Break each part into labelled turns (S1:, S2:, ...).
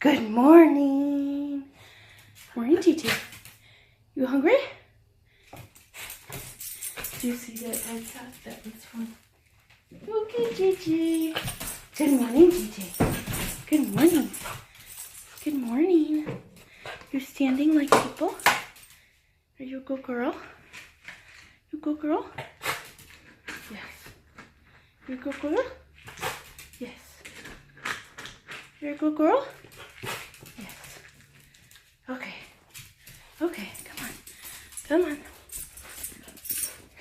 S1: Good morning. Morning, Gigi. You hungry? Do you see that I thought that was fun? Okay, Gigi. Good morning, Gigi. Good morning. Good morning. You're standing like people? Are you a good girl? You a good girl? Yes. You're a good girl? Yes. You're a good girl? Yes. Okay. Okay, come on. Come on.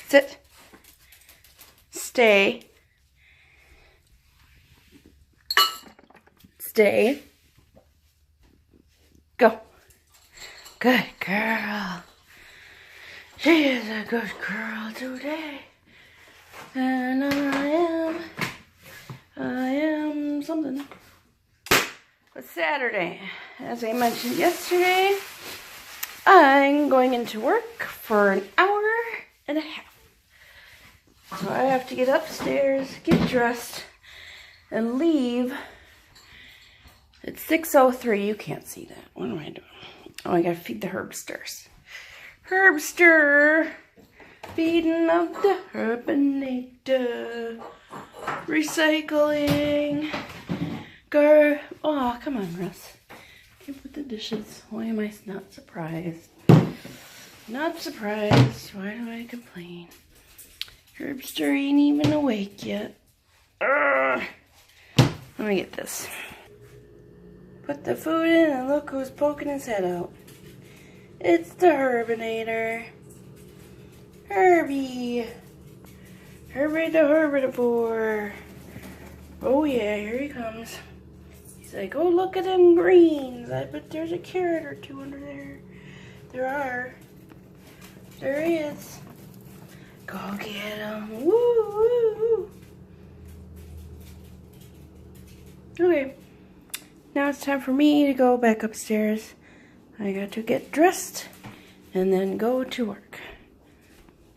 S1: Sit. Stay. Stay. Go. Good girl. She is a good girl today. And I am something. It's Saturday. As I mentioned yesterday, I'm going into work for an hour and a half. So I have to get upstairs, get dressed, and leave. It's 6:03. You can't see that. What am I doing? Oh, I gotta feed the herbsters. Herbster! Feeding of the Herbinator. Recycling. Oh, come on, Russ. Can't put the dishes. Why am I not surprised? Not surprised. Why do I complain? Herbster ain't even awake yet. Let me get this. Put the food in and look who's poking his head out. It's the Herbinator. Herbie. Herbie the Herbivore. Oh yeah, here he comes. He's like, oh, look at them greens. I bet there's a carrot or two under there. There are. There is. Go get him. Woo, woo, woo. Okay. Now it's time for me to go back upstairs. I got to get dressed and then go to work.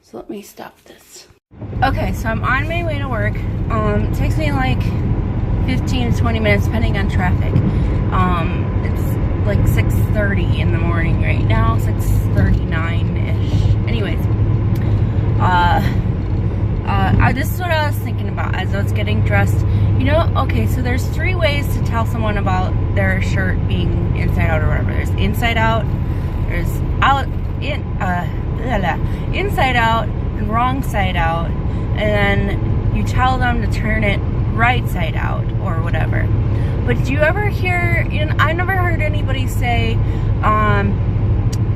S1: So let me stop this. Okay, so I'm on my way to work. It takes me like 15 to 20 minutes depending on traffic. It's like 6:30 in the morning right now, 6:39-ish. Anyways, this is what I was thinking about as I was getting dressed. You know, okay, so there's 3 ways to tell someone about their shirt being inside out or whatever. There's inside out, there's inside out, and wrong side out, and then you tell them to turn it right side out or whatever. But do you ever hear, you know, I never heard anybody say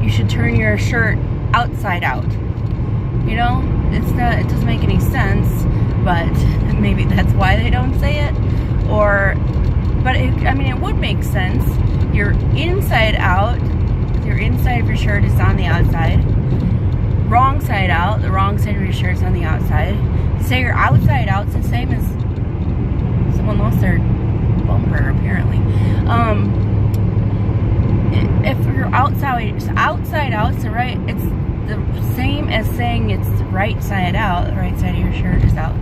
S1: you should turn your shirt outside out. You know, it doesn't make any sense, but maybe that's why they don't say it. But it would make sense. Your inside out, your inside of your shirt is on the outside. Wrong side out, the wrong side of your shirt is on the outside. Say your outside out's the same as someone lost their bumper apparently. If your outside out's the right, it's the same as saying it's the right side out. The right side of your shirt is out.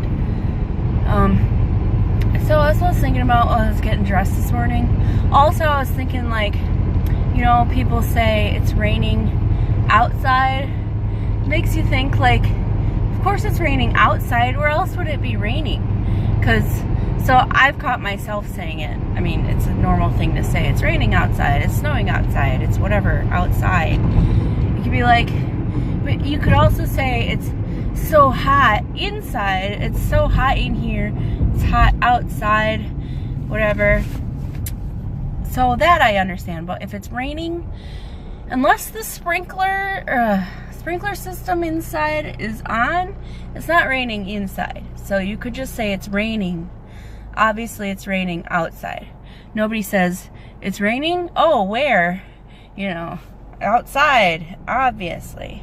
S1: So that's what I was thinking about while I was getting dressed this morning. Also, I was thinking, like, you know, people say it's raining outside. It makes you think, like, of course it's raining outside. Where else would it be raining? So I've caught myself saying it. I mean, it's a normal thing to say. It's raining outside. It's snowing outside. It's whatever outside. You could be like, but you could also say it's so hot inside. It's so hot in here. It's hot outside. Whatever. So that I understand. But if it's raining, unless the sprinkler system inside is on, it's not raining inside. So you could just say it's raining. Obviously it's raining outside. Nobody says it's raining. Oh, where? You know, outside, obviously.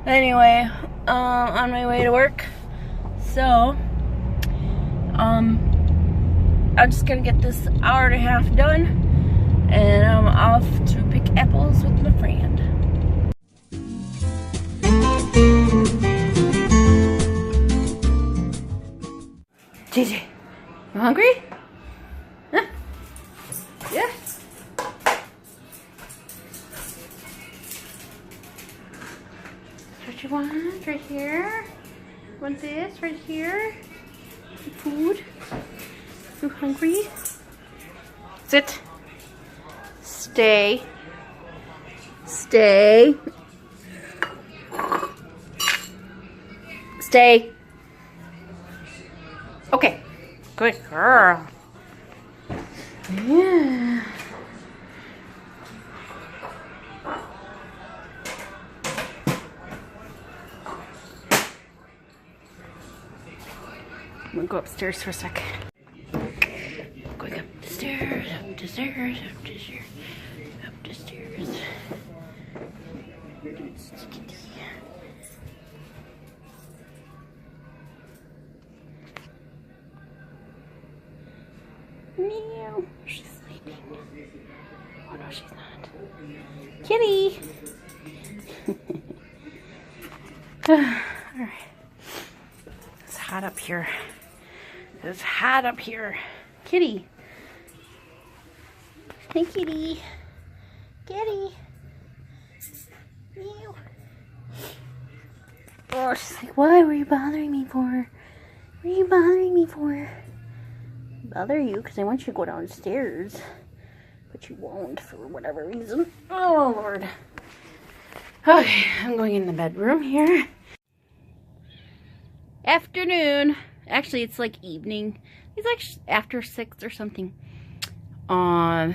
S1: Anyway, on my way to work. So, I'm just gonna get this hour and a half done, and I'm off to pick apples with my friend. Gigi, you hungry? Huh? Yeah? want? Right here? Want this right here? Food? You hungry? Sit. Stay. Stay. Stay. Okay. Good girl. Yeah. I'm gonna go upstairs for a sec. Going up the stairs, up the stairs, up the stairs, up the stairs. Meow. She's sleeping. Oh no, she's not. Kitty! Alright. It's hot up here. It's hot up here. Kitty. Hey, kitty. Kitty. Meow. Oh, she's like, why were you bothering me for? What are you bothering me for? Bother you because I want you to go downstairs. But you won't for whatever reason. Oh, Lord. Okay, I'm going in the bedroom here. Afternoon. Actually, it's like evening. It's like after 6 or something. I'm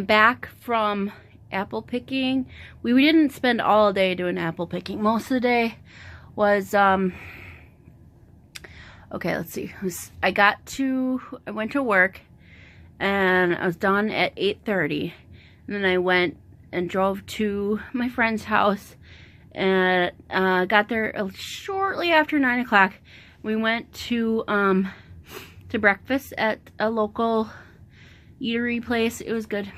S1: back from apple picking. We didn't spend all day doing apple picking. Most of the day was, okay, let's see. I went to work and I was done at 8:30. And then I went and drove to my friend's house and got there shortly after 9 o'clock. We went to breakfast at a local eatery place. It was good.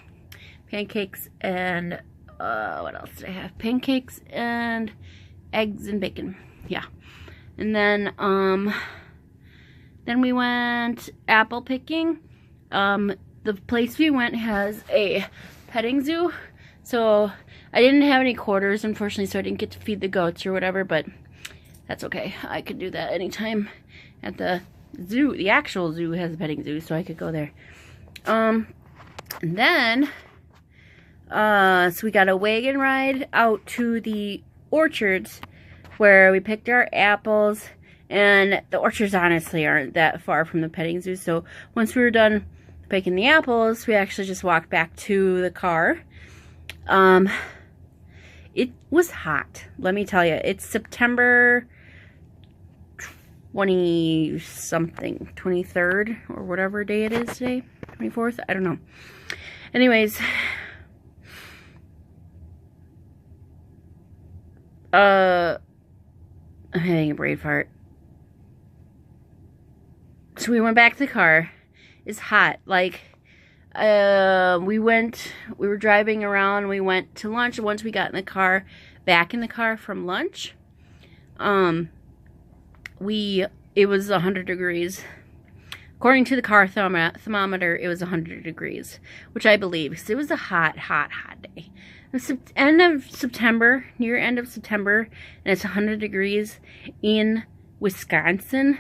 S1: Pancakes and what else did I have? Pancakes and eggs and bacon. Yeah. And then we went apple picking. The place we went has a petting zoo, so I didn't have any quarters, unfortunately, so I didn't get to feed the goats or whatever, but that's okay. I could do that anytime at the zoo. The actual zoo has a petting zoo, so I could go there. And then, so we got a wagon ride out to the orchards where we picked our apples, and the orchards honestly aren't that far from the petting zoo, so once we were done picking the apples, we actually just walked back to the car. It was hot, let me tell you. It's September 20-something, 23rd, or whatever day it is today. 24th? I don't know. Anyways, I'm having a brain fart. So we went back to the car. It's hot. Like, we were driving around, we went to lunch. Once we got in the car, back in the car from lunch, it was 100 degrees. According to the car thermometer, it was 100 degrees, which I believe, because it was a hot, hot, hot day. It's end of September, near end of September, and it's 100 degrees in Wisconsin.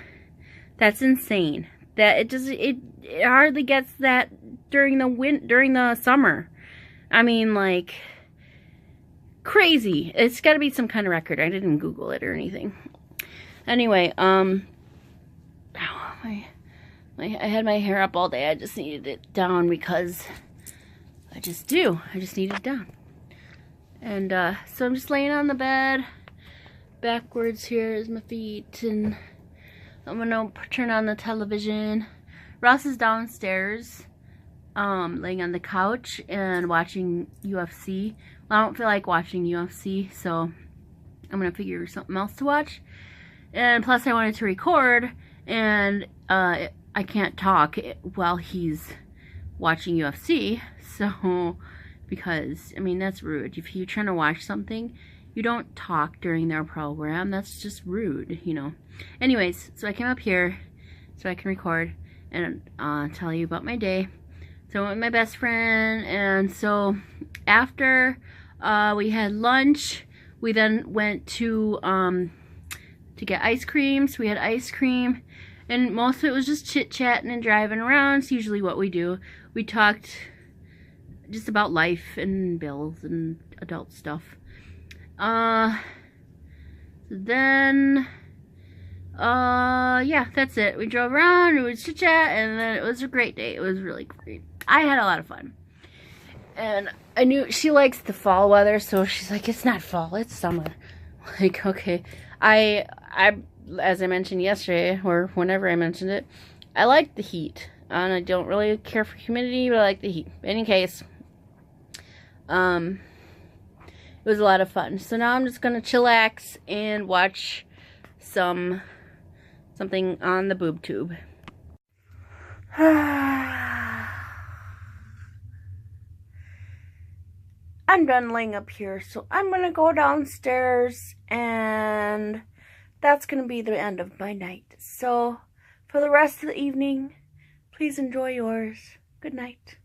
S1: That's insane. That it hardly gets that during the summer. I mean, like, crazy. It's got to be some kind of record. I didn't Google it or anything. Anyway, I had my hair up all day. I just needed it down because I just do. I just need it down. And so I'm just laying on the bed backwards. Here is my feet, and I'm gonna turn on the television. Ross is downstairs, laying on the couch and watching UFC. Well, I don't feel like watching UFC, so I'm gonna figure something else to watch. And plus, I wanted to record, and I can't talk while he's watching UFC, so, because, I mean, that's rude. If you're trying to watch something, you don't talk during their program. That's just rude, you know. Anyways, so I came up here so I can record and tell you about my day. So I went with my best friend, and so after we had lunch, We then went to get ice cream. So we had ice cream, and most of it was just chit-chatting and driving around. It's usually what we do. We talked just about life and bills and adult stuff. Then yeah, that's it. We drove around, it was chit-chat, and then it was a great day. It was really great. I had a lot of fun. And I knew she likes the fall weather, so she's like, it's not fall, it's summer. Like, okay. I as I mentioned yesterday, or whenever I mentioned it, I like the heat. And I don't really care for humidity, but I like the heat. In any case, it was a lot of fun. So now I'm just gonna chillax and watch something on the boob tube. I'm done laying up here, so I'm gonna go downstairs, and that's gonna be the end of my night. So for the rest of the evening, please enjoy yours. Good night.